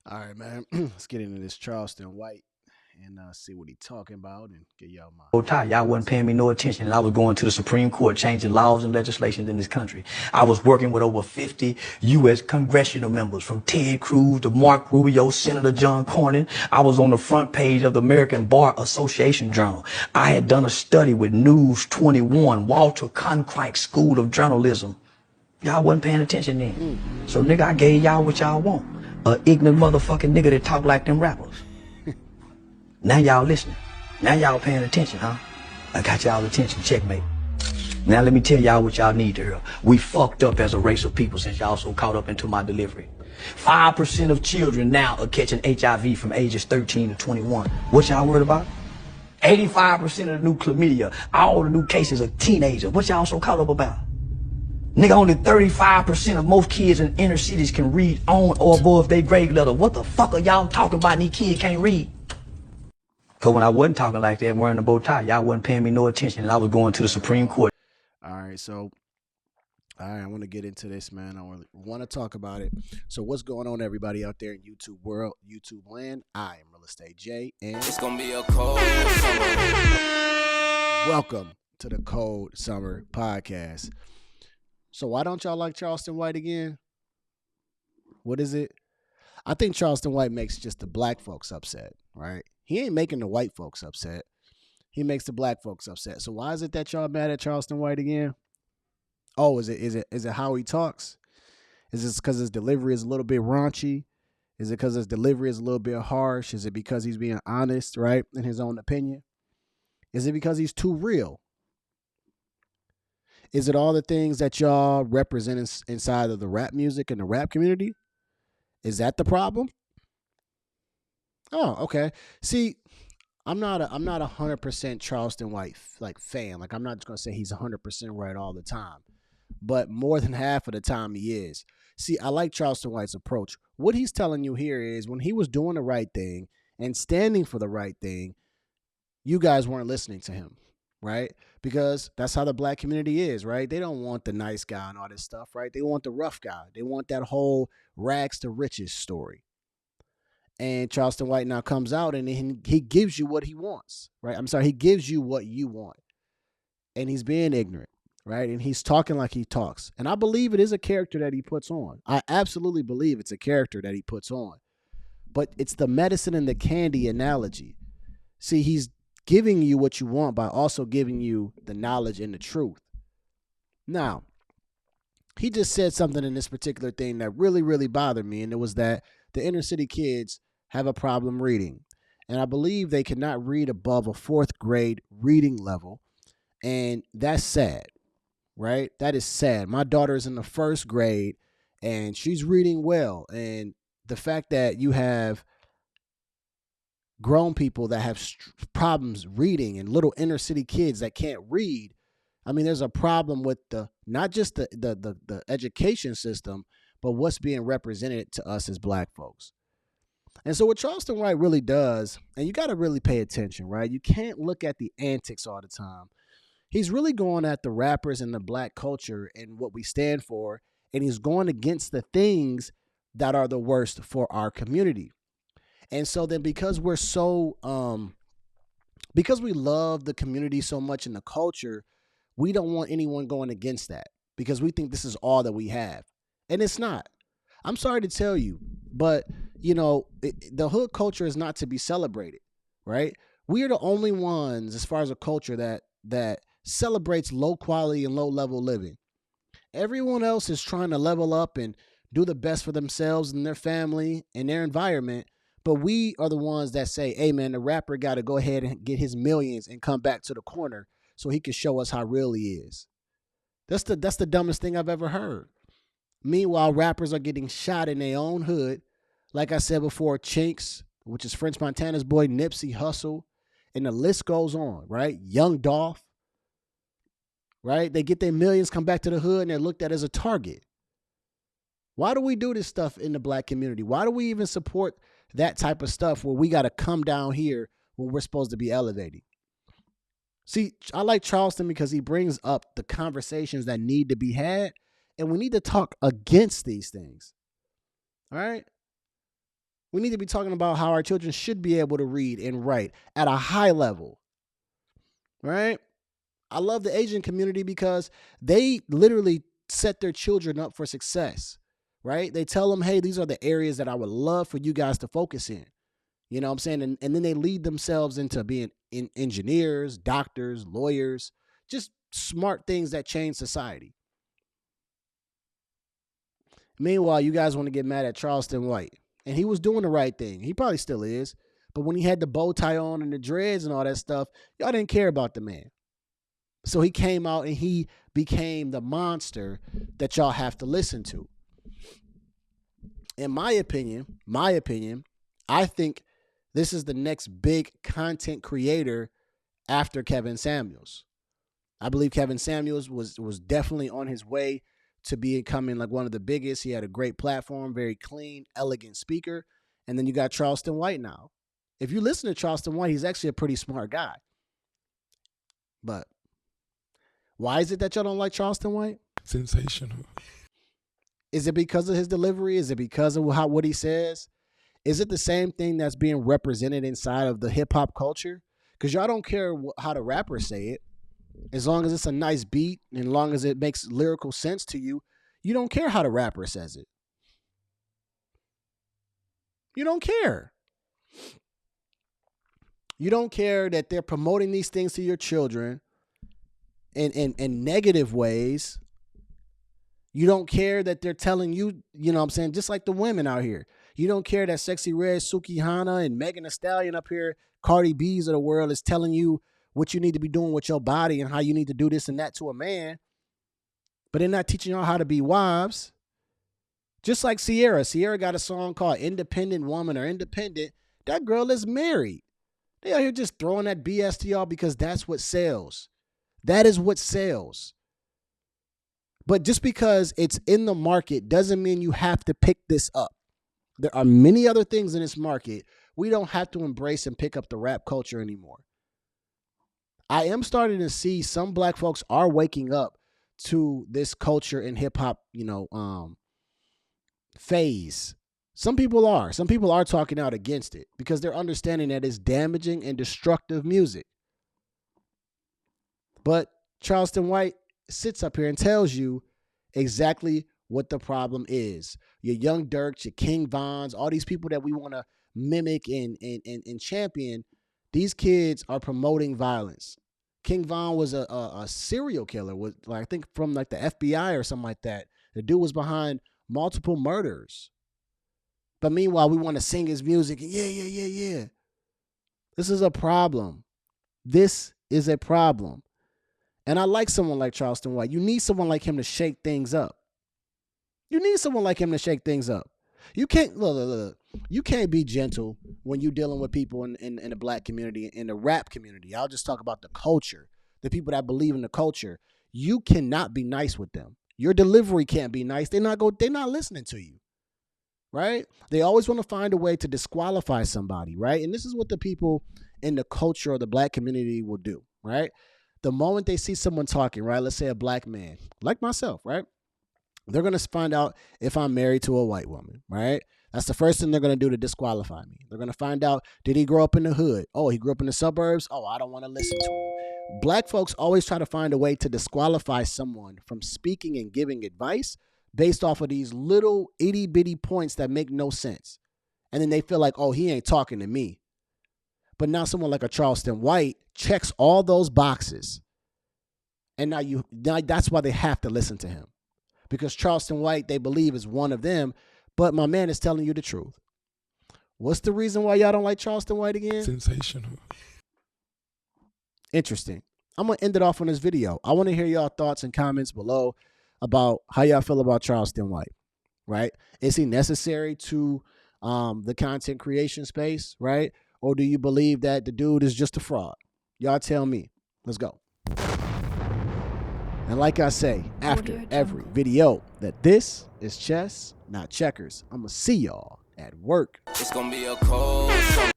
All right, man. Let's get into this Charleston White and see what he talking about and get y'all my Tie. Y'all wasn't paying me no attention, and I was going to the Supreme Court changing laws and legislation in this country. I was working with over 50 U.S. congressional members, from Ted Cruz to Mark Rubio, Senator John Cornyn. I was on the front page of the American Bar Association Journal. I had done a study with News 21, Walter Cronkite School of Journalism. Y'all wasn't paying attention then. So, nigga, I gave y'all what y'all want. A ignorant motherfucking nigga that talk like them rappers. Now y'all listening. Now y'all paying attention, huh? I got y'all attention. Checkmate. Now let me tell y'all what y'all need to hear. We fucked up as a race of people since y'all so caught up into my delivery. 5% of children now are catching HIV from ages 13 to 21. What y'all worried about? 85% of the new chlamydia, all the new cases are teenagers. What y'all so caught up about? Nigga, only 35% of most kids in inner cities can read on or above their grade level. What the fuck are y'all talking about? These kids can't read. Cause when I wasn't talking like that, wearing a bow tie, y'all wasn't paying me no attention, and I was going to the Supreme Court. All right, so I want to get into this, man. I want to talk about it. So what's going on, everybody out there in YouTube world, YouTube land? I am Real Estate J, and it's gonna be a cold summer. Welcome to the Cold Summer Podcast. So why don't y'all like Charleston White again? What is it? I think Charleston White makes just the black folks upset, right? He ain't making the white folks upset. He makes the black folks upset. So why is it that y'all mad at Charleston White again? Oh, is it how he talks? Is it because his delivery is a little bit raunchy? Is it because his delivery is a little bit harsh? Is it because he's being honest, right, in his own opinion? Is it because he's too real? Is it all the things that y'all represent inside of the rap music and the rap community? Is that the problem? Oh, okay. See, I'm not a 100% Charleston White fan. Like, I'm not just gonna say he's 100% right all the time, but more than half of the time he is. See, I like Charleston White's approach. What he's telling you here is when he was doing the right thing and standing for the right thing, you guys weren't listening to him, right? Because that's how the black community is, right? They don't want the nice guy and all this stuff, right? They want the rough guy. They want that whole rags to riches story. And Charleston White now comes out and he gives you what he wants, right? I'm sorry, he gives you what you want. And he's being ignorant, right? And he's talking like he talks. And I believe it is a character that he puts on. I absolutely believe it's a character that he puts on. But it's the medicine and the candy analogy. See, he's giving you what you want by also giving you the knowledge and the truth. Now, he just said something in this particular thing that really, really bothered me. And it was that the inner city kids have a problem reading. And I believe they cannot read above a fourth grade reading level. And that's sad, right? That is sad. My daughter is in the first grade and she's reading well. And the fact that you have grown people that have problems reading and little inner city kids that can't read, I mean, there's a problem with not just the education system, but what's being represented to us as black folks. And so what Charleston White really does, and you got to really pay attention, right? You can't look at the antics all the time. He's really going at the rappers and the black culture and what we stand for, and he's going against the things that are the worst for our community. And so then because we're so, because we love the community so much in the culture, we don't want anyone going against that because we think this is all that we have. And it's not. I'm sorry to tell you, but, the hood culture is not to be celebrated, right? We are the only ones, as far as a culture, that celebrates low quality and low level living. Everyone else is trying to level up and do the best for themselves and their family and their environment. But we are the ones that say, hey, man, the rapper got to go ahead and get his millions and come back to the corner so he can show us how real he is. That's the dumbest thing I've ever heard. Meanwhile, rappers are getting shot in their own hood. Like I said before, Chinks, which is French Montana's boy, Nipsey Hussle, and the list goes on, right? Young Dolph, right? They get their millions, come back to the hood, and they're looked at as a target. Why do we do this stuff in the black community? Why do we even support that type of stuff where we got to come down here when we're supposed to be elevating? See, I like Charleston because he brings up the conversations that need to be had, and we need to talk against these things. All right? We need to be talking about how our children should be able to read and write at a high level, right? I love the Asian community because they literally set their children up for success, right? They tell them, hey, these are the areas that I would love for you guys to focus in. You know what I'm saying? And then they lead themselves into being engineers, doctors, lawyers, just smart things that change society. Meanwhile, you guys want to get mad at Charleston White. And he was doing the right thing. He probably still is. But when he had the bow tie on and the dreads and all that stuff, y'all didn't care about the man. So he came out and he became the monster that y'all have to listen to. In my opinion, I think this is the next big content creator after Kevin Samuels. I believe Kevin Samuels was definitely on his way to becoming like one of the biggest. He had a great platform, very clean, elegant speaker. And then you got Charleston White now. If you listen to Charleston White, he's actually a pretty smart guy. But why is it that y'all don't like Charleston White? Sensational. Is it because of his delivery? Is it because of what he says? Is it the same thing that's being represented inside of the hip hop culture? Because y'all don't care how the rappers say it. As long as it's a nice beat and as long as it makes lyrical sense to you, you don't care how the rapper says it. You don't care. You don't care that they're promoting these things to your children in negative ways. You don't care that they're telling you, you know what I'm saying, just like the women out here. You don't care that Sexy Red, Suki Hana, and Megan Thee Stallion up here, Cardi B's of the world, is telling you what you need to be doing with your body and how you need to do this and that to a man. But they're not teaching y'all how to be wives. Just like Sierra. Sierra got a song called Independent Woman or Independent. That girl is married. They out here just throwing that BS to y'all because that's what sells. That is what sells. But just because it's in the market doesn't mean you have to pick this up. There are many other things in this market. We don't have to embrace and pick up the rap culture anymore. I am starting to see some black folks are waking up to this culture in hip hop, phase. Some people are. Some people are talking out against it because they're understanding that it's damaging and destructive music. But Charleston White sits up here and tells you exactly what the problem is. Your Young Dirks, your King Vons, all these people that we want to mimic and champion, these kids are promoting violence. King Von was a serial killer, was I think from like the FBI or something like that. The dude was behind multiple murders. But meanwhile, we want to sing his music. Yeah. This is a problem. This is a problem. And I like someone like Charleston White. You need someone like him to shake things up. You can't look. You can't be gentle when you're dealing with people in the black community, in the rap community. I'll just talk about the culture, the people that believe in the culture. You cannot be nice with them. Your delivery can't be nice. They're not listening to you, right? They always want to find a way to disqualify somebody, right? And this is what the people in the culture of the black community will do, right? The moment they see someone talking, right? Let's say a black man, like myself, right? They're going to find out if I'm married to a white woman, right? That's the first thing they're going to do to disqualify me. They're going to find out, did he grow up in the hood? Oh, he grew up in the suburbs? Oh, I don't want to listen to him. Black folks always try to find a way to disqualify someone from speaking and giving advice based off of these little itty bitty points that make no sense. And then they feel like, oh, he ain't talking to me. But now someone like a Charleston White checks all those boxes. And now that's why they have to listen to him. Because Charleston White, they believe, is one of them. But my man is telling you the truth. What's the reason why y'all don't like Charleston White again? Sensational. Interesting. I'm going to end it off on this video. I want to hear y'all thoughts and comments below about how y'all feel about Charleston White, right? Is he necessary to the content creation space, right? Or do you believe that the dude is just a fraud? Y'all tell me. Let's go. And like I say, after every video, that this is chess, not checkers. I'm going to see y'all at work. It's gonna be a cold summer.